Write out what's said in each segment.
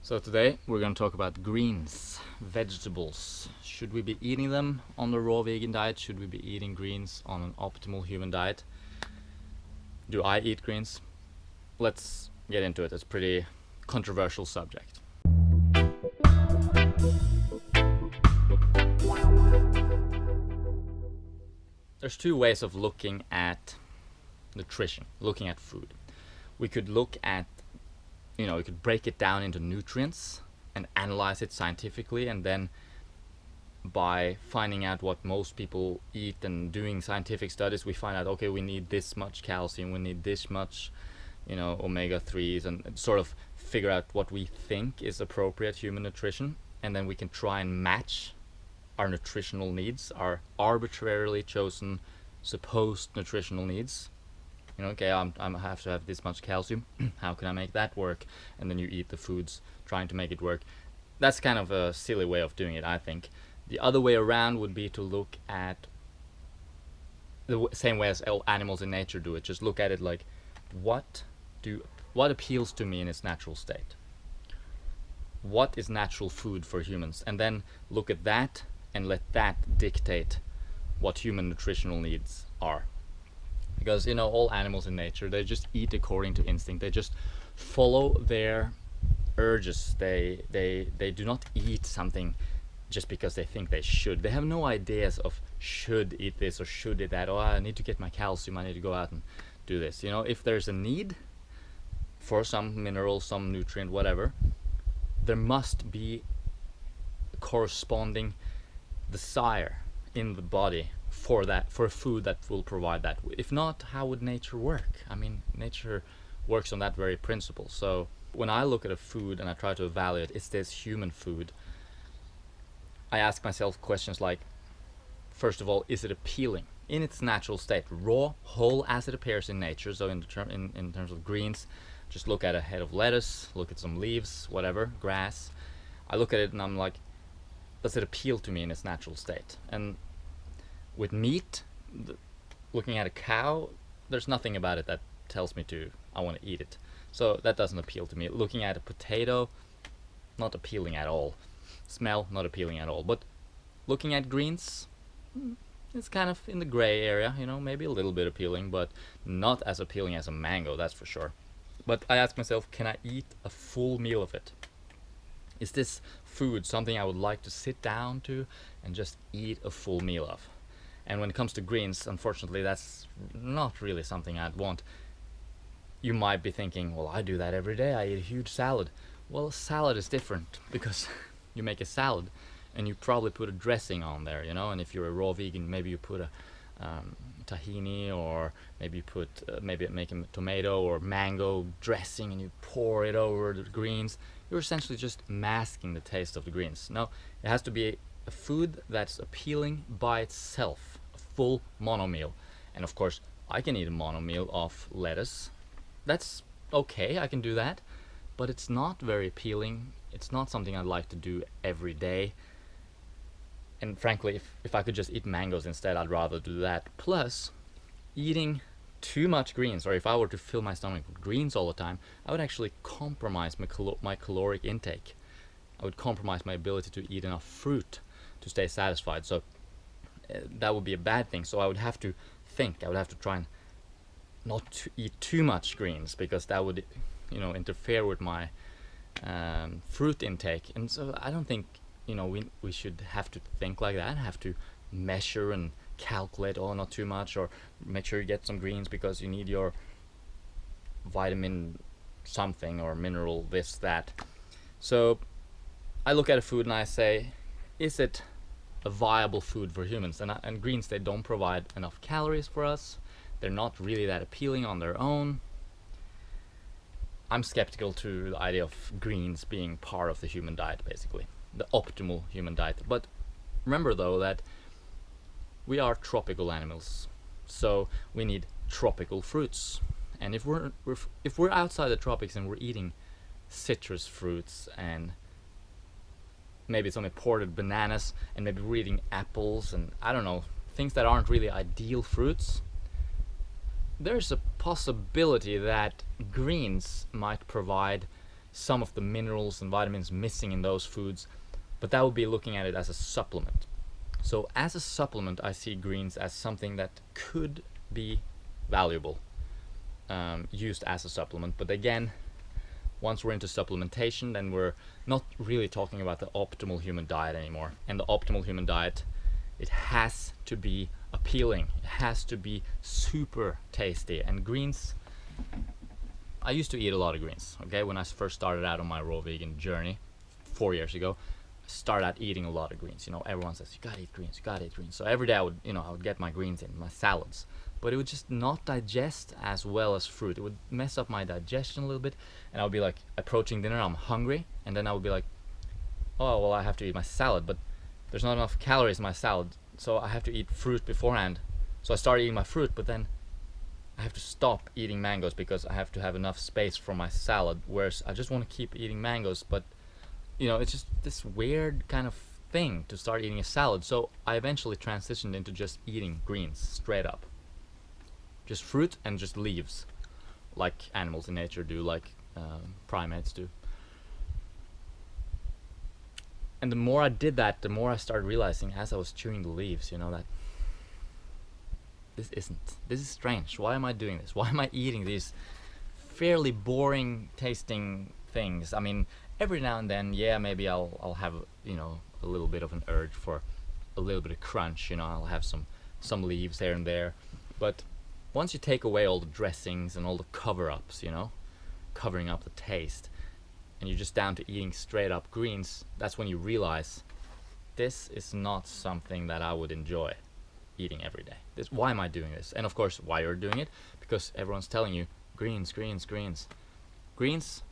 So today we're going to talk about greens, vegetables. Should we be eating them on the raw vegan diet? Should we be eating greens on an optimal human diet? Do I eat greens? Let's get into it. It's a pretty controversial subject. There's two ways of looking at nutrition, looking at food. We could look at we could break it down into nutrients and analyze it scientifically, and then by finding out what most people eat and doing scientific studies, we find out, okay, we need this much calcium, we need this much, omega-3s, and sort of figure out what we think is appropriate human nutrition, and then we can try and match our nutritional needs, our arbitrarily chosen supposed nutritional needs. Okay, I have to have this much calcium. How can I make that work? And then you eat the foods trying to make it work. That's kind of a silly way of doing it, I think. The other way around would be to look at the same way as all animals in nature do it. Just look at it like, what appeals to me in its natural state? What is natural food for humans? And then look at that and let that dictate what human nutritional needs are. Because all animals in nature, they just eat according to instinct. They just follow their urges. They do not eat something just because they think they should. They have no ideas of should eat this or should eat that. Oh, I need to get my calcium, I need to go out and do this. If there's a need for some mineral, some nutrient, whatever, there must be a corresponding desire in the body for a food that will provide that. If not, how would nature work? I mean, nature works on that very principle. So when I look at a food and I try to evaluate, is this human food, I ask myself questions like, first of all, is it appealing in its natural state, raw, whole as it appears in nature? So in terms of greens, just look at a head of lettuce, look at some leaves, whatever, grass. I look at it and I'm like, does it appeal to me in its natural state? And with meat, looking at a cow, there's nothing about it that tells me I want to eat it. So that doesn't appeal to me. Looking at a potato, not appealing at all. Smell, not appealing at all. But looking at greens, it's kind of in the gray area, maybe a little bit appealing, but not as appealing as a mango, that's for sure. But I ask myself, can I eat a full meal of it? Is this food something I would like to sit down to and just eat a full meal of? And when it comes to greens, unfortunately, that's not really something I'd want. You might be thinking, well, I do that every day. I eat a huge salad. Well, a salad is different because you make a salad and you probably put a dressing on there, and if you're a raw vegan, maybe you put a tahini, or maybe you put maybe make a tomato or mango dressing and you pour it over the greens. You're essentially just masking the taste of the greens. No, it has to be a food that's appealing by itself, a full mono meal. And of course, I can eat a mono meal of lettuce. That's okay, I can do that, but it's not very appealing. It's not something I'd like to do every day. And frankly, if I could just eat mangoes instead, I'd rather do that. Plus, eating too much greens, or if I were to fill my stomach with greens all the time, I would actually compromise my caloric intake. I would compromise my ability to eat enough fruit to stay satisfied. So that would be a bad thing. So I would have to try and not to eat too much greens, because that would interfere with my fruit intake. And so I don't think we should have to think like that, have to measure and calculate, not too much, or make sure you get some greens because you need your vitamin something or mineral this, that. So I look at a food and I say, is it a viable food for humans? And greens, they don't provide enough calories for us. They're not really that appealing on their own. I'm skeptical to the idea of greens being part of the human diet, basically, the optimal human diet. But remember though that we are tropical animals, so we need tropical fruits. And if we're outside the tropics and we're eating citrus fruits and maybe some imported bananas, and maybe we're eating apples and I don't know, things that aren't really ideal fruits, there's a possibility that greens might provide some of the minerals and vitamins missing in those foods, but that would be looking at it as a supplement. So as a supplement, I see greens as something that could be valuable, used as a supplement. But again, once we're into supplementation, then we're not really talking about the optimal human diet anymore. And the optimal human diet, it has to be appealing. It has to be super tasty. And greens, I used to eat a lot of greens, okay? When I first started out on my raw vegan journey 4 years ago, I started out eating a lot of greens. You know, everyone says, you gotta eat greens, you gotta eat greens. So every day I would get my greens in, my salads. But it would just not digest as well as fruit. It would mess up my digestion a little bit. And I would be like, approaching dinner, I'm hungry. And then I would be like, oh, well, I have to eat my salad. But there's not enough calories in my salad, so I have to eat fruit beforehand. So I started eating my fruit, but then I have to stop eating mangoes because I have to have enough space for my salad. Whereas I just want to keep eating mangoes, but it's just this weird kind of thing to start eating a salad. So I eventually transitioned into just eating greens straight up. Just fruit and just leaves, like animals in nature do, like primates do. And the more I did that, the more I started realizing as I was chewing the leaves, that this is strange. Why am I doing this? Why am I eating these fairly boring tasting things? I mean, every now and then, yeah, maybe I'll have a little bit of an urge for a little bit of crunch. I'll have some leaves here and there, but once you take away all the dressings and all the cover-ups, covering up the taste, and you're just down to eating straight up greens, that's when you realize this is not something that I would enjoy eating every day. Why am I doing this? And of course, why you're doing it? Because everyone's telling you, greens, greens, greens. Greens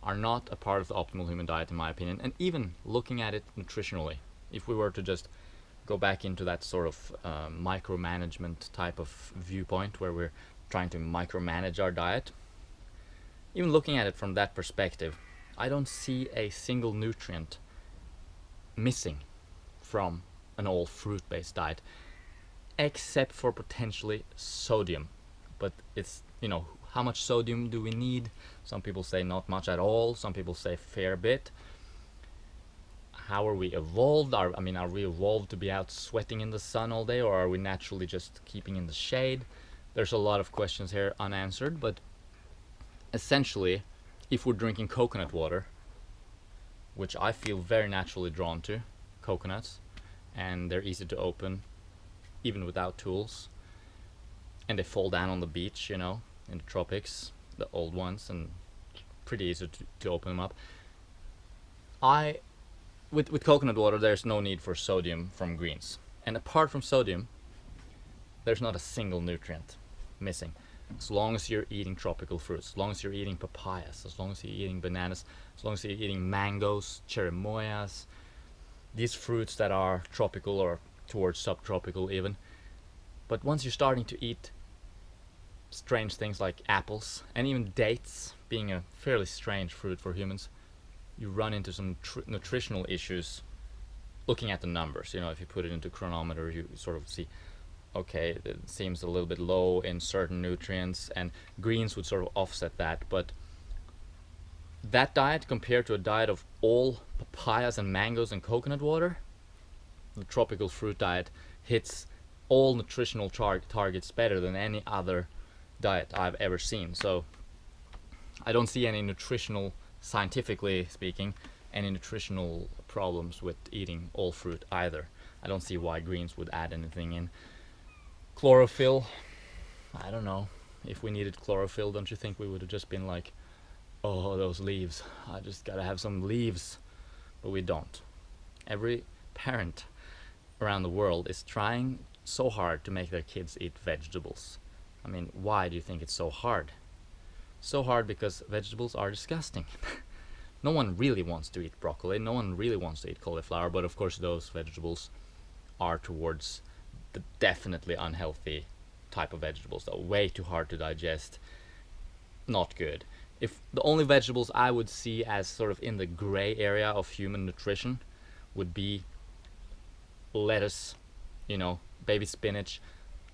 are not a part of the optimal human diet, in my opinion. And even looking at it nutritionally, if we were to just go back into that sort of micromanagement type of viewpoint where we're trying to micromanage our diet, even looking at it from that perspective, I don't see a single nutrient missing from an all fruit-based diet, except for potentially sodium. But it's, how much sodium do we need? Some people say not much at all, some people say a fair bit. How are we evolved? Are we evolved to be out sweating in the sun all day, or are we naturally just keeping in the shade? There's a lot of questions here unanswered, but essentially, if we're drinking coconut water, which I feel very naturally drawn to, coconuts, and they're easy to open, even without tools, and they fall down on the beach, in the tropics, the old ones, and pretty easy to open them up. With coconut water, there's no need for sodium from greens. And apart from sodium, there's not a single nutrient missing. As long as you're eating tropical fruits, as long as you're eating papayas, as long as you're eating bananas, as long as you're eating mangoes, cherimoyas, these fruits that are tropical or towards subtropical even. But once you're starting to eat strange things like apples, and even dates being a fairly strange fruit for humans, you run into some nutritional issues looking at the numbers. If you put it into chronometer, you sort of see, okay, it seems a little bit low in certain nutrients, and greens would sort of offset that. But that diet compared to a diet of all papayas and mangoes and coconut water, the tropical fruit diet hits all nutritional targets better than any other diet I've ever seen. So I don't see any nutritional, scientifically speaking, any nutritional problems with eating all fruit either. I don't see why greens would add anything in. Chlorophyll, I don't know. If we needed chlorophyll, don't you think we would have just been like, oh, those leaves, I just gotta have some leaves? But we don't. Every parent around the world is trying so hard to make their kids eat vegetables. Why do you think it's so hard? So hard because vegetables are disgusting. No one really wants to eat broccoli, no one really wants to eat cauliflower, but of course those vegetables are towards the definitely unhealthy type of vegetables that are way too hard to digest, not good. If the only vegetables I would see as sort of in the gray area of human nutrition would be lettuce, baby spinach,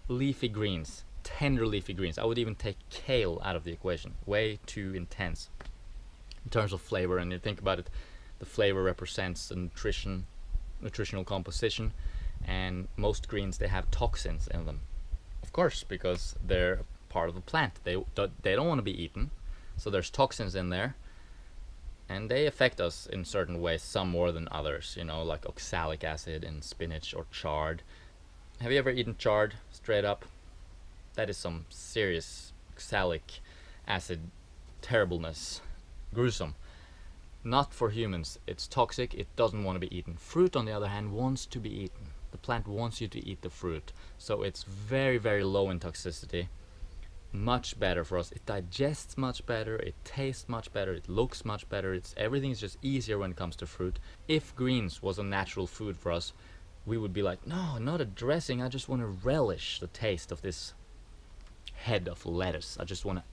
leafy greens, tender leafy greens. I would even take kale out of the equation. Way too intense. in terms of flavor. And you think about it, the flavor represents the nutritional composition, and most greens, they have toxins in them, of course, because they're part of the plant. They don't want to be eaten, so there's toxins in there, and they affect us in certain ways, some more than others, you know, like oxalic acid in spinach or chard. Have you ever eaten chard straight up? That is some serious oxalic acid terribleness. Gruesome. Not for humans. It's toxic. It doesn't want to be eaten. Fruit, on the other hand, wants to be eaten. The plant wants you to eat the fruit. So it's very, very low in toxicity. Much better for us. It digests much better. It tastes much better. It looks much better. Everything's just easier when it comes to fruit. If greens was a natural food for us, we would be like, no, not a dressing. I just want to relish the taste of this head of lettuce. I just want to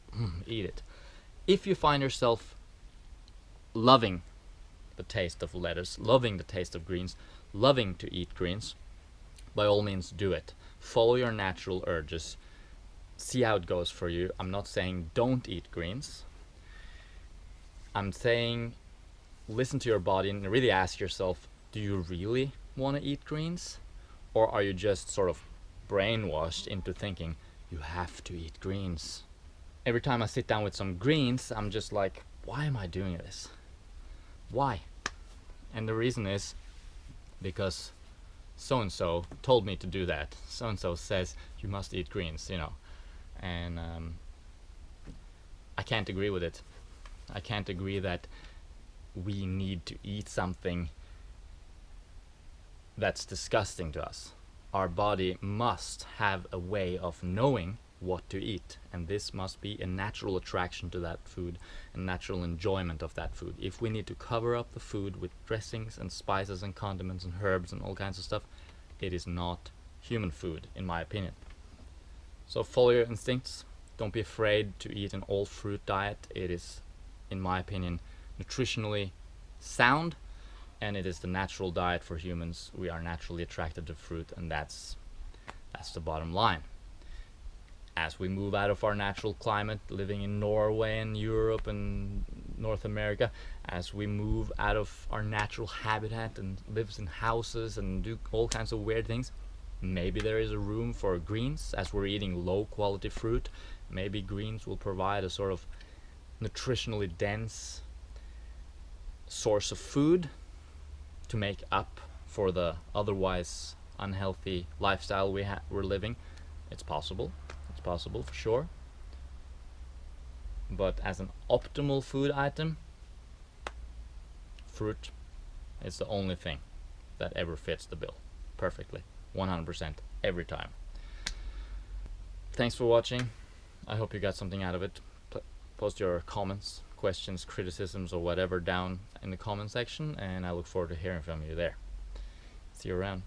eat it. If you find yourself loving the taste of lettuce, loving the taste of greens, loving to eat greens, by all means do it. Follow your natural urges. See how it goes for you. I'm not saying don't eat greens. I'm saying listen to your body and really ask yourself, do you really want to eat greens? Or are you just sort of brainwashed into thinking you have to eat greens? Every time I sit down with some greens, I'm just like, why am I doing this? Why? And the reason is because so-and-so told me to do that. So-and-so says you must eat greens, you know. And I can't agree with it. I can't agree that we need to eat something that's disgusting to us. Our body must have a way of knowing what to eat, and this must be a natural attraction to that food, a natural enjoyment of that food. If we need to cover up the food with dressings and spices and condiments and herbs and all kinds of stuff, it is not human food, in my opinion. So follow your instincts. Don't be afraid to eat an all fruit diet. It is, in my opinion, nutritionally sound, and it is the natural diet for humans. We are naturally attracted to fruit, and that's the bottom line. As we move out of our natural climate, living in Norway and Europe and North America, as we move out of our natural habitat and lives in houses and do all kinds of weird things, maybe there is a room for greens. As we're eating low quality fruit, maybe greens will provide a sort of nutritionally dense source of food to make up for the otherwise unhealthy lifestyle we're living. It's possible. It's possible for sure. But as an optimal food item, fruit is the only thing that ever fits the bill perfectly, 100% every time. Thanks for watching. I hope you got something out of it. Post your comments, questions, criticisms, or whatever down in the comment section, and I look forward to hearing from you there. See you around.